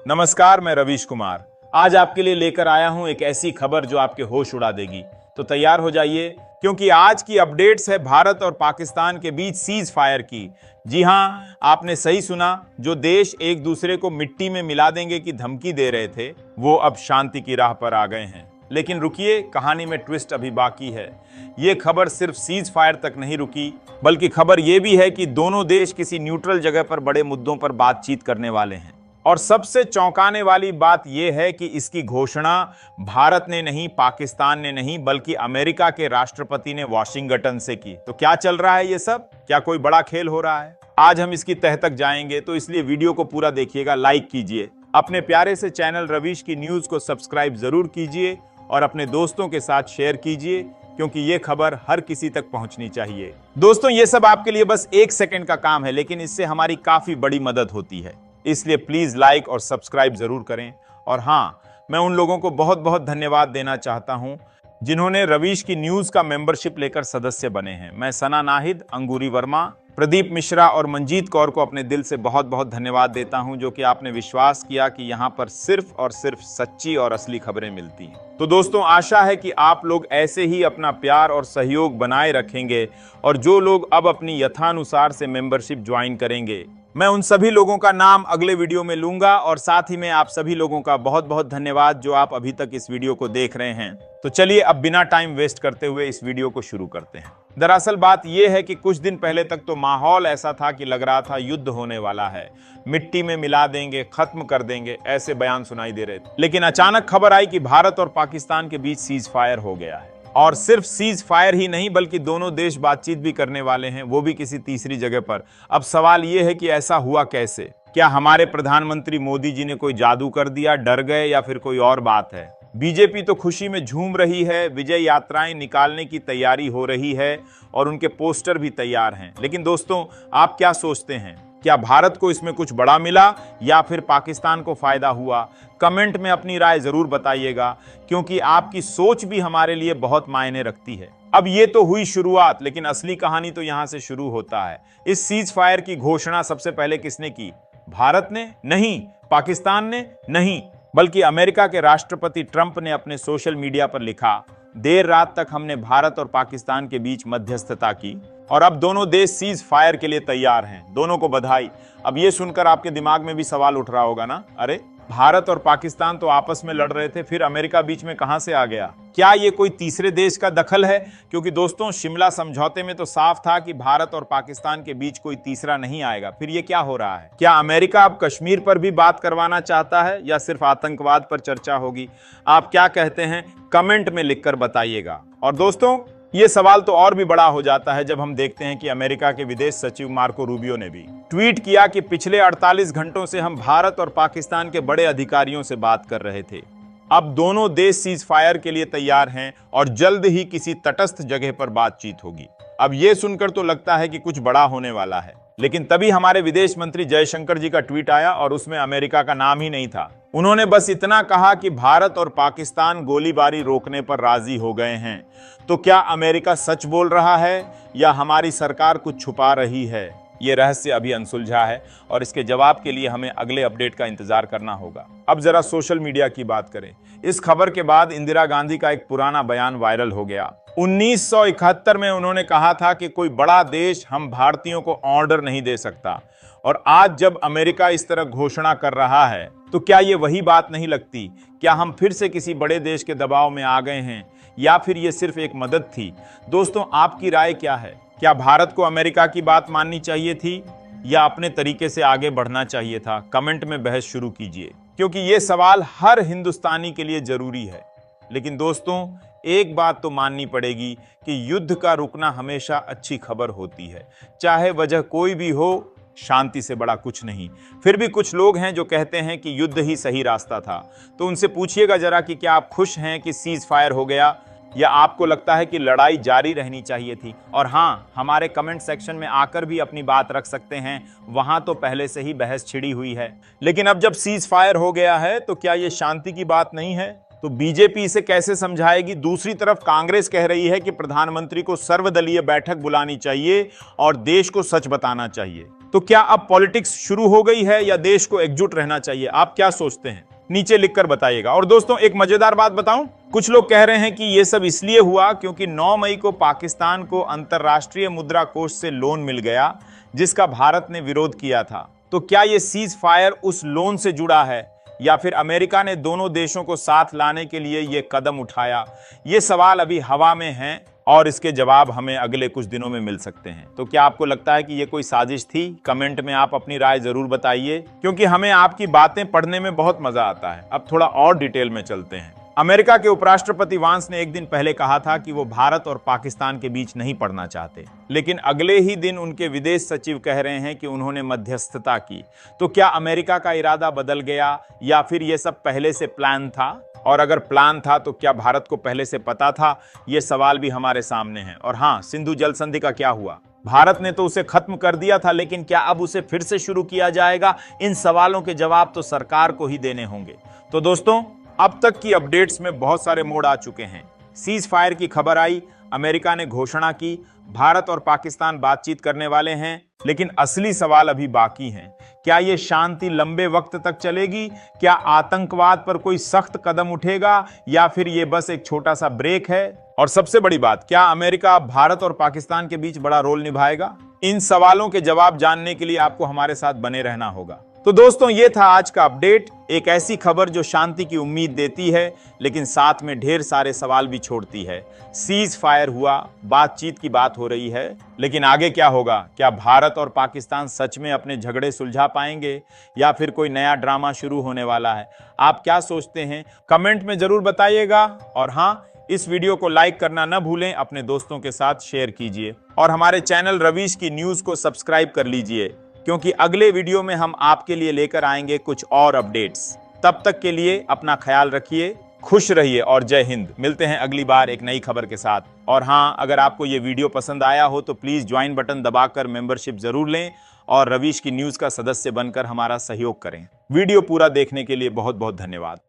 नमस्कार, मैं रवीश कुमार। आज आपके लिए लेकर आया हूं एक ऐसी खबर जो आपके होश उड़ा देगी। तो तैयार हो जाइए, क्योंकि आज की अपडेट्स है भारत और पाकिस्तान के बीच सीज फायर की। जी हां, आपने सही सुना। जो देश एक दूसरे को मिट्टी में मिला देंगे की धमकी दे रहे थे, वो अब शांति की राह पर आ गए हैं। लेकिन रुकिए, कहानी में ट्विस्ट अभी बाकी है। ये खबर सिर्फ सीज फायर तक नहीं रुकी, बल्कि खबर ये भी है कि दोनों देश किसी न्यूट्रल जगह पर बड़े मुद्दों पर बातचीत करने वाले हैं। और सबसे चौंकाने वाली बात यह है कि इसकी घोषणा भारत ने नहीं, पाकिस्तान ने नहीं, बल्कि अमेरिका के राष्ट्रपति ने वाशिंगटन से की। तो क्या चल रहा है ये सब? क्या कोई बड़ा खेल हो रहा है? आज हम इसकी तह तक जाएंगे, तो इसलिए वीडियो को पूरा देखिएगा, लाइक कीजिए, अपने प्यारे से चैनल रवीश की न्यूज को सब्सक्राइब जरूर कीजिए और अपने दोस्तों के साथ शेयर कीजिए, क्योंकि ये खबर हर किसी तक पहुंचनी चाहिए। दोस्तों, ये सब आपके लिए बस 1 सेकंड का काम है, लेकिन इससे हमारी काफी बड़ी मदद होती है। इसलिए प्लीज लाइक और सब्सक्राइब जरूर करें। और हाँ, मैं उन लोगों को बहुत बहुत धन्यवाद देना चाहता हूं जिन्होंने रवीश की न्यूज का मेंबरशिप लेकर सदस्य बने हैं। मैं सना नाहिद, अंगूरी वर्मा, प्रदीप मिश्रा और मंजीत कौर को अपने दिल से बहुत बहुत धन्यवाद देता हूं, जो कि आपने विश्वास किया कि यहां पर सिर्फ और सिर्फ सच्ची और असली खबरें मिलती हैं। तो दोस्तों, आशा है कि आप लोग ऐसे ही अपना प्यार और सहयोग बनाए रखेंगे, और जो लोग अब अपनी यथानुसार से मेंबरशिप ज्वाइन करेंगे, मैं उन सभी लोगों का नाम अगले वीडियो में लूंगा। और साथ ही में आप सभी लोगों का बहुत बहुत धन्यवाद जो आप अभी तक इस वीडियो को देख रहे हैं। तो चलिए अब बिना टाइम वेस्ट करते हुए इस वीडियो को शुरू करते हैं। दरअसल बात यह है कि कुछ दिन पहले तक तो माहौल ऐसा था कि लग रहा था युद्ध होने वाला है, मिट्टी में मिला देंगे, खत्म कर देंगे, ऐसे बयान सुनाई दे रहे थे। लेकिन अचानक खबर आई कि भारत और पाकिस्तान के बीच सीज फायर हो गया है। और सिर्फ सीज फायर ही नहीं, बल्कि दोनों देश बातचीत भी करने वाले हैं, वो भी किसी तीसरी जगह पर। अब सवाल ये है कि ऐसा हुआ कैसे? क्या हमारे प्रधानमंत्री मोदी जी ने कोई जादू कर दिया, डर गए, या फिर कोई और बात है? बीजेपी तो खुशी में झूम रही है, विजय यात्राएं निकालने की तैयारी हो रही है और उनके पोस्टर भी तैयार हैं। लेकिन दोस्तों, आप क्या सोचते हैं? क्या भारत को इसमें कुछ बड़ा मिला या फिर पाकिस्तान को फायदा हुआ? कमेंट में अपनी राय जरूर बताइएगा, क्योंकि आपकी सोच भी हमारे लिए बहुत मायने रखती है। अब ये तो हुई शुरुआत, लेकिन असली कहानी तो यहाँ से शुरू होता है। इस सीज फायर की घोषणा सबसे पहले किसने की? भारत ने नहीं, पाकिस्तान ने नहीं, बल्कि अमेरिका के राष्ट्रपति ट्रंप ने अपने सोशल मीडिया पर लिखा, देर रात तक हमने भारत और पाकिस्तान के बीच मध्यस्थता की और अब दोनों देश सीज फायर के लिए तैयार हैं। दोनों को बधाई। अब ये सुनकर आपके दिमाग में भी सवाल उठ रहा होगा ना, अरे भारत और पाकिस्तान तो आपस में लड़ रहे थे, फिर अमेरिका बीच में कहां से आ गया? क्या ये कोई तीसरे देश का दखल है? क्योंकि दोस्तों, शिमला समझौते में तो साफ था कि भारत और पाकिस्तान के बीच कोई तीसरा नहीं आएगा। फिर ये क्या हो रहा है? क्या अमेरिका अब कश्मीर पर भी बात करवाना चाहता है, या सिर्फ आतंकवाद पर चर्चा होगी? आप क्या कहते हैं? कमेंट में लिखकर बताइएगा। और दोस्तों, ये सवाल तो और भी बड़ा हो जाता है जब हम देखते हैं कि अमेरिका के विदेश सचिव मार्को रूबियो ने भी ट्वीट किया कि पिछले 48 घंटों से हम भारत और पाकिस्तान के बड़े अधिकारियों से बात कर रहे थे। अब दोनों देश सीज फायर के लिए तैयार हैं और जल्द ही किसी तटस्थ जगह पर बातचीत होगी। अब ये सुनकर तो लगता है कि कुछ बड़ा होने वाला है, लेकिन तभी हमारे विदेश मंत्री जयशंकर जी का ट्वीट आया और उसमें अमेरिका का नाम ही नहीं था। उन्होंने बस इतना कहा कि भारत और पाकिस्तान गोलीबारी रोकने पर राजी हो गए हैं। तो क्या अमेरिका सच बोल रहा है या हमारी सरकार कुछ छुपा रही है? ये रहस्य अभी अनसुलझा है और इसके जवाब के लिए हमें अगले अपडेट का इंतजार करना होगा। अब जरा सोशल मीडिया की बात करें। इस खबर के बाद इंदिरा गांधी का एक पुराना बयान वायरल हो गया। 1971 में उन्होंने कहा था कि कोई बड़ा देश हम भारतीयों को ऑर्डर नहीं दे सकता, और आज जब अमेरिका इस तरह घोषणा कर रहा है, तो क्या ये वही बात नहीं लगती? क्या हम फिर से किसी बड़े देश के दबाव में आ गए हैं, या फिर ये सिर्फ एक मदद थी? दोस्तों, आपकी राय क्या है? क्या भारत को अमेरिका की बात माननी चाहिए थी या अपने तरीके से आगे बढ़ना चाहिए था? कमेंट में बहस शुरू कीजिए, क्योंकि ये सवाल हर हिंदुस्तानी के लिए जरूरी है। लेकिन दोस्तों, एक बात तो माननी पड़ेगी कि युद्ध का रुकना हमेशा अच्छी खबर होती है, चाहे वजह कोई भी हो। शांति से बड़ा कुछ नहीं। फिर भी कुछ लोग हैं जो कहते हैं कि युद्ध ही सही रास्ता था। तो उनसे पूछिएगा जरा कि क्या आप खुश हैं कि सीज फायर हो गया, या आपको लगता है कि लड़ाई जारी रहनी चाहिए थी? और हाँ, हमारे कमेंट सेक्शन में आकर भी अपनी बात रख सकते हैं, वहां तो पहले से ही बहस छिड़ी हुई है। लेकिन अब जब सीज फायर हो गया है, तो क्या ये शांति की बात नहीं है? तो बीजेपी इसे कैसे समझाएगी? दूसरी तरफ कांग्रेस कह रही है कि प्रधानमंत्री को सर्वदलीय बैठक बुलानी चाहिए और देश को सच बताना चाहिए। तो क्या अब पॉलिटिक्स शुरू हो गई है या देश को एकजुट रहना चाहिए? आप क्या सोचते हैं? नीचे लिखकर बताइएगा। और दोस्तों, एक मजेदार बात बताऊं, कुछ लोग कह रहे हैं कि यह सब इसलिए हुआ क्योंकि 9 मई को पाकिस्तान को अंतर्राष्ट्रीय मुद्रा कोष से लोन मिल गया जिसका भारत ने विरोध किया था। तो क्या यह सीज फायर उस लोन से जुड़ा है या फिर अमेरिका ने दोनों देशों को साथ लाने के लिए यह कदम उठाया? ये सवाल अभी हवा में हैं और इसके जवाब हमें अगले कुछ दिनों में मिल सकते हैं। तो क्या आपको लगता है कि ये कोई साजिश थी? कमेंट में आप अपनी राय जरूर बताइए, क्योंकि हमें आपकी बातें पढ़ने में बहुत मजा आता है। अब थोड़ा और डिटेल में चलते हैं। अमेरिका के उपराष्ट्रपति वांस ने एक दिन पहले कहा था कि वो भारत और पाकिस्तान के बीच नहीं पड़ना चाहते, लेकिन अगले ही दिन उनके विदेश सचिव कह रहे हैं कि उन्होंने मध्यस्थता की। तो क्या अमेरिका का इरादा बदल गया या फिर ये सब पहले से प्लान था? और अगर प्लान था तो क्या भारत को पहले से पता था? ये सवाल भी हमारे सामने है। और हाँ, सिंधु जल संधि का क्या हुआ? भारत ने तो उसे खत्म कर दिया था, लेकिन क्या अब उसे फिर से शुरू किया जाएगा? इन सवालों के जवाब तो सरकार को ही देने होंगे। तो दोस्तों, अब तक की अपडेट्स में बहुत सारे मोड़ आ चुके हैं। सीज फायर की खबर आई, अमेरिका ने घोषणा की, भारत और पाकिस्तान बातचीत करने वाले हैं, लेकिन असली सवाल अभी बाकी हैं। क्या ये शांति लंबे वक्त तक चलेगी? क्या आतंकवाद पर कोई सख्त कदम उठेगा या फिर ये बस एक छोटा सा ब्रेक है? और सबसे बड़ी बात, क्या अमेरिका भारत और पाकिस्तान के बीच बड़ा रोल निभाएगा? इन सवालों के जवाब जानने के लिए आपको हमारे साथ बने रहना होगा। तो दोस्तों, ये था आज का अपडेट। एक ऐसी खबर जो शांति की उम्मीद देती है, लेकिन साथ में ढेर सारे सवाल भी छोड़ती है। सीज फायर हुआ, बातचीत की बात हो रही है, लेकिन आगे क्या होगा? क्या भारत और पाकिस्तान सच में अपने झगड़े सुलझा पाएंगे या फिर कोई नया ड्रामा शुरू होने वाला है? आप क्या सोचते हैं? कमेंट में जरूर बताइएगा। और हाँ, इस वीडियो को लाइक करना न भूलें, अपने दोस्तों के साथ शेयर कीजिए और हमारे चैनल रवीश की न्यूज़ को सब्सक्राइब कर लीजिए, क्योंकि अगले वीडियो में हम आपके लिए लेकर आएंगे कुछ और अपडेट्स। तब तक के लिए अपना ख्याल रखिए, खुश रहिए और जय हिंद। मिलते हैं अगली बार एक नई खबर के साथ। और हाँ, अगर आपको ये वीडियो पसंद आया हो तो प्लीज़ ज्वाइन बटन दबाकर मेंबरशिप जरूर लें और रवीश की न्यूज़ का सदस्य बनकर हमारा सहयोग करें। वीडियो पूरा देखने के लिए बहुत बहुत धन्यवाद।